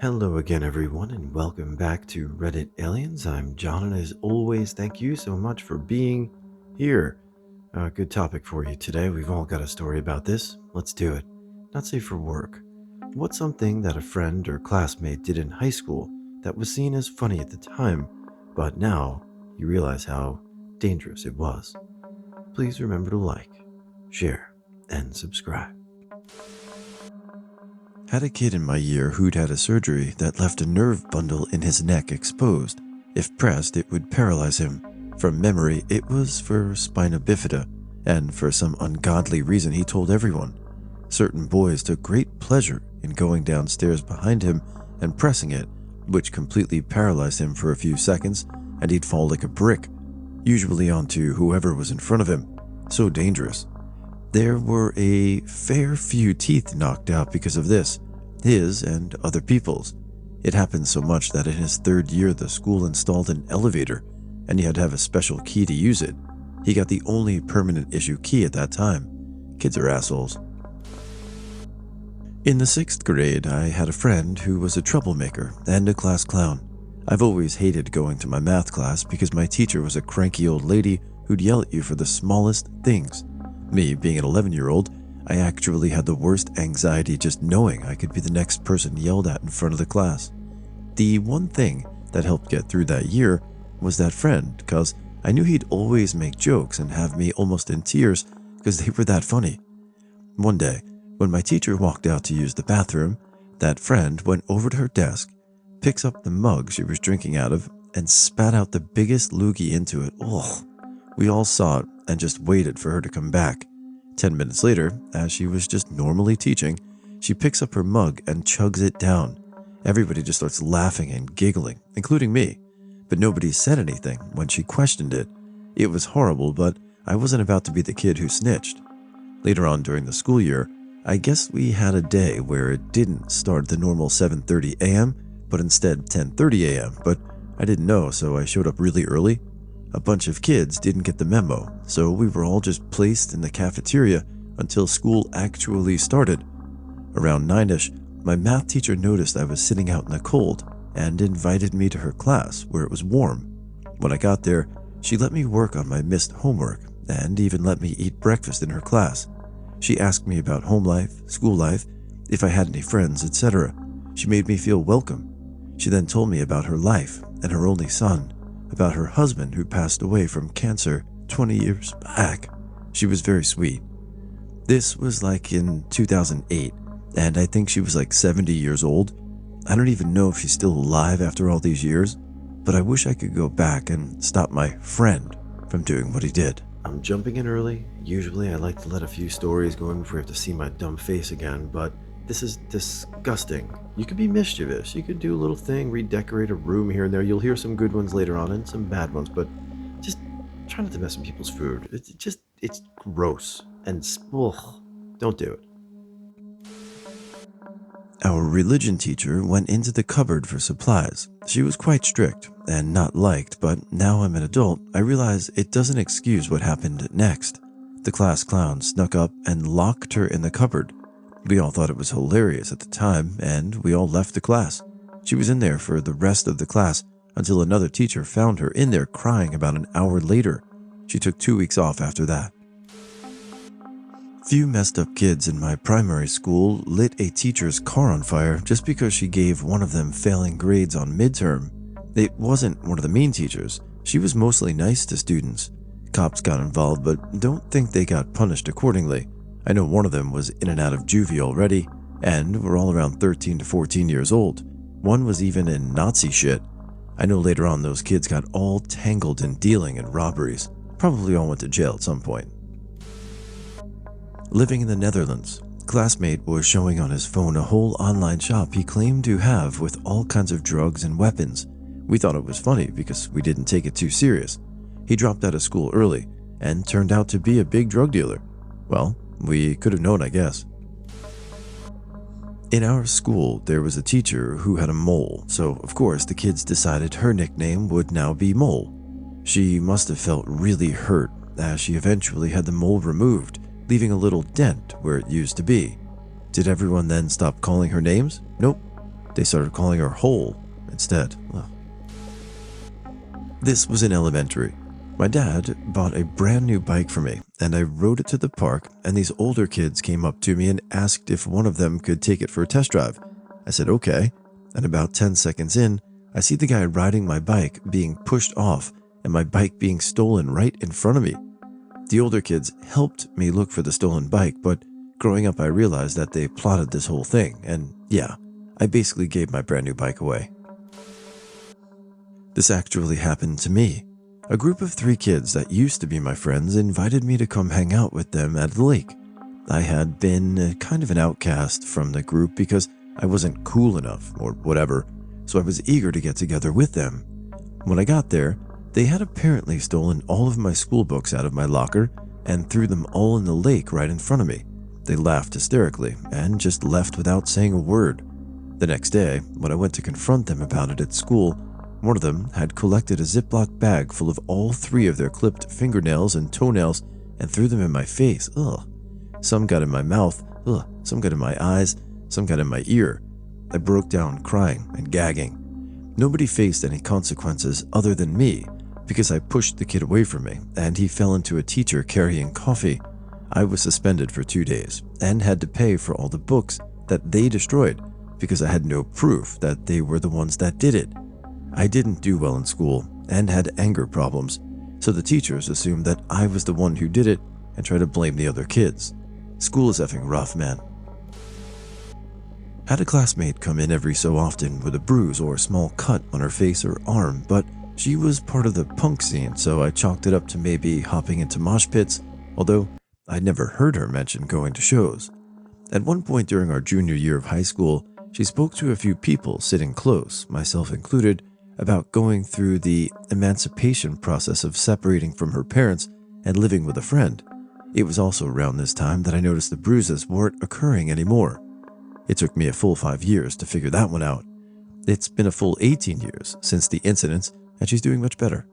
Hello again, everyone, and welcome back to Reddit Aliens. I'm John, and as always, thank you so much for being here. Good topic for you today. We've all got a story about this. Let's do it. Not safe for work. What's something that a friend or classmate did in high school that was seen as funny at the time, but now you realize how dangerous it was? Please remember to like, share, and subscribe. Had a kid in my year who'd had a surgery that left a nerve bundle in his neck exposed. If pressed, it would paralyze him. From memory, it was for spina bifida, and for some ungodly reason he told everyone. Certain boys took great pleasure in going downstairs behind him and pressing it, which completely paralyzed him for a few seconds, and he'd fall like a brick, usually onto whoever was in front of him. So dangerous. There were a fair few teeth knocked out because of this, his and other people's. It happened so much that in his third year the school installed an elevator, and he had to have a special key to use it. He got the only permanent issue key at that time. Kids are assholes. In the 6th grade, I had a friend who was a troublemaker and a class clown. I've always hated going to my math class because my teacher was a cranky old lady who'd yell at you for the smallest things. Me, being an 11-year-old, I actually had the worst anxiety just knowing I could be the next person yelled at in front of the class. The one thing that helped get through that year was that friend, because I knew he'd always make jokes and have me almost in tears because they were that funny. One day, when my teacher walked out to use the bathroom, that friend went over to her desk, picks up the mug she was drinking out of, and spat out the biggest loogie into it. Ugh. We all saw it and just waited for her to come back. 10 minutes later, as she was just normally teaching, she picks up her mug and chugs it down. Everybody just starts laughing and giggling, including me. But nobody said anything when she questioned it. It was horrible, but I wasn't about to be the kid who snitched. Later on during the school year, I guess we had a day where it didn't start the normal 7:30 a.m., but instead 10:30 a.m., but I didn't know, so I showed up really early. A bunch of kids didn't get the memo, so we were all just placed in the cafeteria until school actually started. Around 9ish, my math teacher noticed I was sitting out in the cold and invited me to her class where it was warm. When I got there, she let me work on my missed homework and even let me eat breakfast in her class. She asked me about home life, school life, if I had any friends, etc. She made me feel welcome. She then told me about her life and her only son, about her husband who passed away from cancer 20 years back. She was very sweet. This was like in 2008, and I think she was like 70 years old. I don't even know if she's still alive after all these years, but I wish I could go back and stop my friend from doing what he did. I'm jumping in early. Usually I like to let a few stories go in before we have to see my dumb face again, but this is disgusting. You could be mischievous. You could do a little thing, redecorate a room here and there. You'll hear some good ones later on and some bad ones, but just try not to mess with people's food. It's gross. And ugh, don't do it. Our religion teacher went into the cupboard for supplies. She was quite strict and not liked, but now I'm an adult, I realize it doesn't excuse what happened next. The class clown snuck up and locked her in the cupboard. We all thought it was hilarious at the time, and we all left the class. She was in there for the rest of the class until another teacher found her in there crying about an hour later. She took 2 weeks off after that. Few messed up kids in my primary school lit a teacher's car on fire just because she gave one of them failing grades on midterm. It wasn't one of the mean teachers. She was mostly nice to students. Cops got involved, but don't think they got punished accordingly. I know one of them was in and out of juvie already, and were all around 13 to 14 years old. One was even in Nazi shit. I know later on those kids got all tangled in dealing and robberies. Probably all went to jail at some point. Living in the Netherlands, classmate was showing on his phone a whole online shop he claimed to have with all kinds of drugs and weapons. We thought it was funny because we didn't take it too serious. He dropped out of school early and turned out to be a big drug dealer. Well, we could have known, I guess. In our school, there was a teacher who had a mole, so of course the kids decided her nickname would now be Mole. She must have felt really hurt as she eventually had the mole removed, leaving a little dent where it used to be. Did everyone then stop calling her names? Nope. They started calling her Hole instead. Ugh. This was in elementary. My dad bought a brand new bike for me, and I rode it to the park, and these older kids came up to me and asked if one of them could take it for a test drive. I said, okay, and about 10 seconds in, I see the guy riding my bike being pushed off and my bike being stolen right in front of me. The older kids helped me look for the stolen bike, but growing up I realized that they plotted this whole thing, and yeah, I basically gave my brand new bike away. This actually happened to me. A group of 3 kids that used to be my friends invited me to come hang out with them at the lake. I had been kind of an outcast from the group because I wasn't cool enough or whatever, so I was eager to get together with them. When I got there, they had apparently stolen all of my school books out of my locker and threw them all in the lake right in front of me. They laughed hysterically and just left without saying a word. The next day, when I went to confront them about it at school, one of them had collected a Ziploc bag full of all 3 of their clipped fingernails and toenails and threw them in my face. Ugh. Some got in my mouth. Ugh. Some got in my eyes. Some got in my ear. I broke down crying and gagging. Nobody faced any consequences other than me because I pushed the kid away from me and he fell into a teacher carrying coffee. I was suspended for 2 days and had to pay for all the books that they destroyed because I had no proof that they were the ones that did it. I didn't do well in school and had anger problems, so the teachers assumed that I was the one who did it and tried to blame the other kids. School is effing rough, man. Had a classmate come in every so often with a bruise or a small cut on her face or arm, but she was part of the punk scene, so I chalked it up to maybe hopping into mosh pits, although I'd never heard her mention going to shows. At one point during our junior year of high school, she spoke to a few people sitting close, myself included, about going through the emancipation process of separating from her parents and living with a friend. It was also around this time that I noticed the bruises weren't occurring anymore. It took me a full 5 years to figure that one out. It's been a full 18 years since the incidents, and she's doing much better.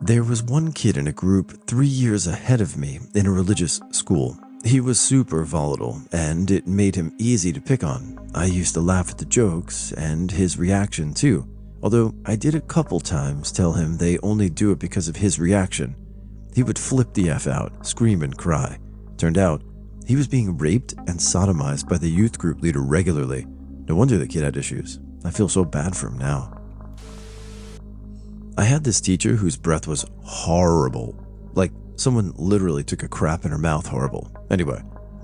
There was one kid in a group 3 years ahead of me in a religious school. He was super volatile, and it made him easy to pick on. I used to laugh at the jokes and his reaction too, although I did a couple times tell him they only do it because of his reaction. He would flip the F out, scream and cry. Turned out, he was being raped and sodomized by the youth group leader regularly. No wonder the kid had issues. I feel so bad for him now. I had this teacher whose breath was horrible. Like someone literally took a crap in her mouth horrible. Anyway,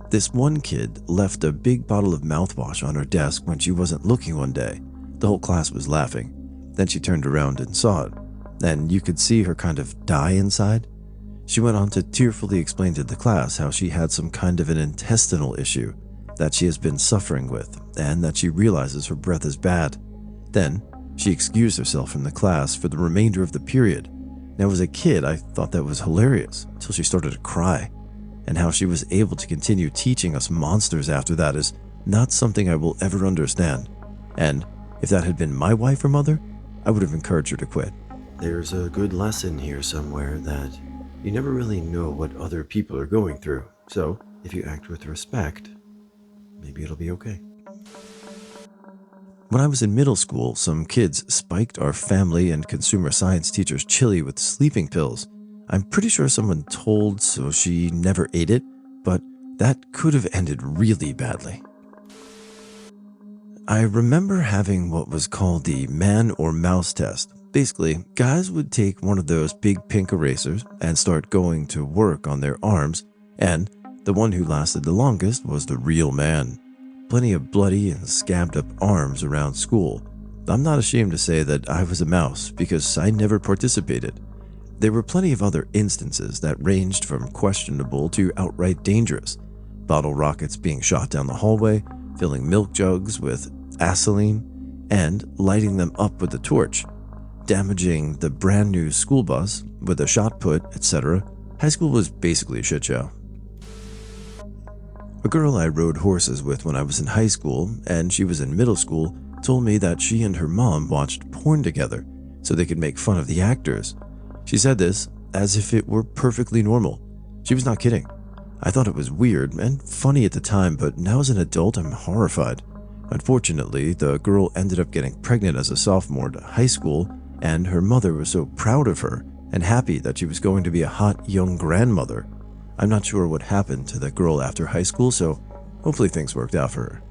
this one kid left a big bottle of mouthwash on her desk when she wasn't looking one day. The whole class was laughing. Then she turned around and saw it, and you could see her kind of die inside. She went on to tearfully explain to the class how she had some kind of an intestinal issue that she has been suffering with, and that she realizes her breath is bad. Then, she excused herself from the class for the remainder of the period. Now, as a kid, I thought that was hilarious until she started to cry. And how she was able to continue teaching us monsters after that is not something I will ever understand. And if that had been my wife or mother, I would have encouraged her to quit. There's a good lesson here somewhere that you never really know what other people are going through. So, if you act with respect, maybe it'll be okay. When I was in middle school, some kids spiked our family and consumer science teacher's chili with sleeping pills. I'm pretty sure someone told so she never ate it, but that could have ended really badly. I remember having what was called the man or mouse test. Basically, guys would take one of those big pink erasers and start going to work on their arms, and the one who lasted the longest was the real man. Plenty of bloody and scabbed up arms around school. I'm not ashamed to say that I was a mouse because I never participated. There were plenty of other instances that ranged from questionable to outright dangerous. Bottle rockets being shot down the hallway, filling milk jugs with acetylene, and lighting them up with a torch, damaging the brand new school bus with a shot put, etc. High school was basically a shit show. A girl I rode horses with when I was in high school, and she was in middle school, told me that she and her mom watched porn together so they could make fun of the actors. She said this as if it were perfectly normal. She was not kidding. I thought it was weird and funny at the time, but now as an adult I'm horrified. Unfortunately, the girl ended up getting pregnant as a sophomore to high school, and her mother was so proud of her and happy that she was going to be a hot young grandmother. I'm not sure what happened to the girl after high school, so hopefully things worked out for her.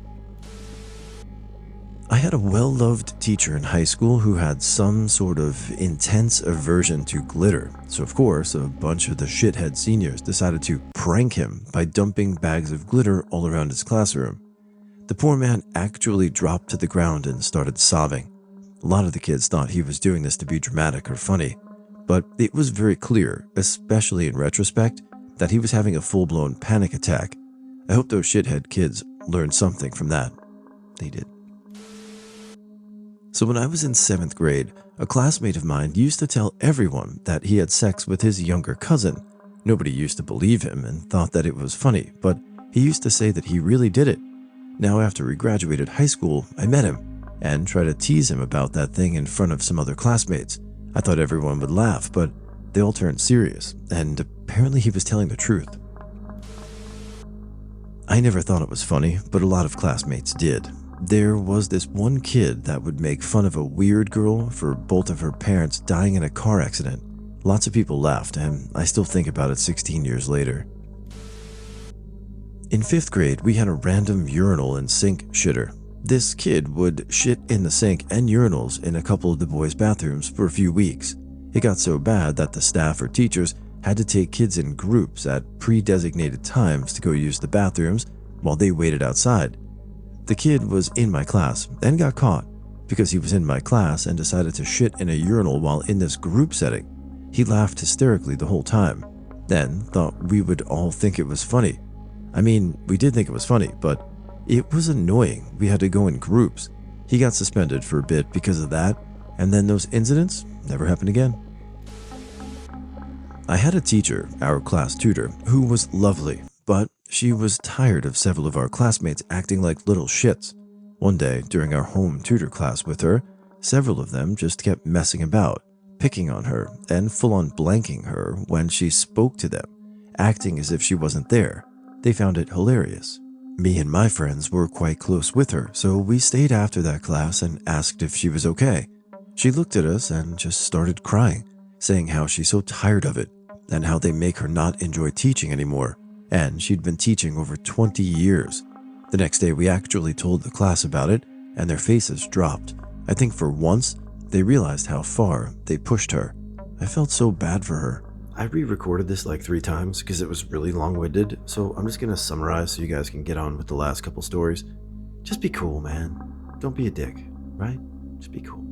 I had a well-loved teacher in high school who had some sort of intense aversion to glitter, so of course, a bunch of the shithead seniors decided to prank him by dumping bags of glitter all around his classroom. The poor man actually dropped to the ground and started sobbing. A lot of the kids thought he was doing this to be dramatic or funny, but it was very clear, especially in retrospect, that he was having a full-blown panic attack. I hope those shithead kids learned something from that. They did. So when I was in 7th grade, a classmate of mine used to tell everyone that he had sex with his younger cousin. Nobody used to believe him and thought that it was funny, but he used to say that he really did it. Now after we graduated high school, I met him and tried to tease him about that thing in front of some other classmates. I thought everyone would laugh, but they all turned serious, and apparently he was telling the truth. I never thought it was funny, but a lot of classmates did. There was this one kid that would make fun of a weird girl for both of her parents dying in a car accident. Lots of people laughed, and I still think about it 16 years later. In 5th grade, we had a random urinal and sink shitter. This kid would shit in the sink and urinals in a couple of the boys' bathrooms for a few weeks. It got so bad that the staff or teachers had to take kids in groups at pre-designated times to go use the bathrooms while they waited outside. The kid was in my class and got caught because he was in my class and decided to shit in a urinal while in this group setting. He laughed hysterically the whole time, then thought we would all think it was funny. I mean, we did think it was funny, but it was annoying. We had to go in groups. He got suspended for a bit because of that, and then those incidents never happened again. I had a teacher, our class tutor, who was lovely, but she was tired of several of our classmates acting like little shits. One day, during our home tutor class with her, several of them just kept messing about, picking on her, and full-on blanking her when she spoke to them, acting as if she wasn't there. They found it hilarious. Me and my friends were quite close with her, so we stayed after that class and asked if she was okay. She looked at us and just started crying, saying how she's so tired of it, and how they make her not enjoy teaching anymore, and she'd been teaching over 20 years. The next day we actually told the class about it, and their faces dropped. I think for once, they realized how far they pushed her. I felt so bad for her. I re-recorded this like 3 times because it was really long-winded, so I'm just gonna summarize so you guys can get on with the last couple stories. Just be cool, man. Don't be a dick, right? Just be cool.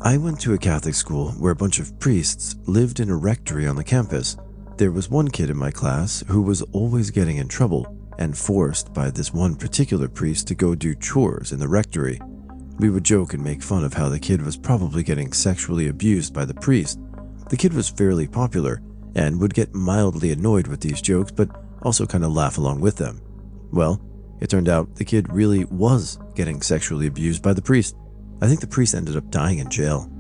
I went to a Catholic school where a bunch of priests lived in a rectory on the campus. There was one kid in my class who was always getting in trouble and forced by this one particular priest to go do chores in the rectory. We would joke and make fun of how the kid was probably getting sexually abused by the priest. The kid was fairly popular and would get mildly annoyed with these jokes, but also kind of laugh along with them. Well, it turned out the kid really was getting sexually abused by the priest. I think the priest ended up dying in jail.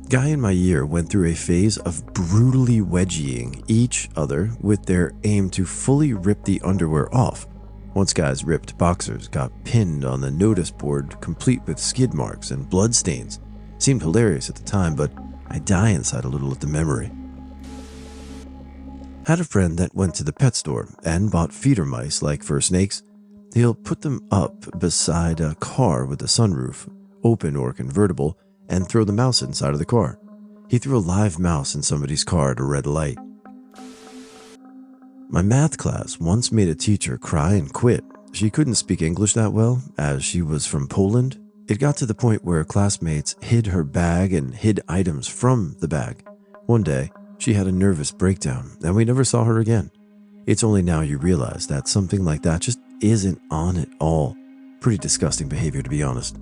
Guy in my year went through a phase of brutally wedgieing each other with their aim to fully rip the underwear off. Once guys' ripped boxers got pinned on the notice board complete with skid marks and blood stains. Seemed hilarious at the time, but I die inside a little at the memory. Had a friend that went to the pet store and bought feeder mice like for snakes. He'll put them up beside a car with a sunroof, open or convertible, and throw the mouse inside of the car. He threw a live mouse in somebody's car at a red light. My math class once made a teacher cry and quit. She couldn't speak English that well, as she was from Poland. It got to the point where classmates hid her bag and hid items from the bag. One day, she had a nervous breakdown, and we never saw her again. It's only now you realize that something like that just isn't on at all. Pretty disgusting behavior, to be honest.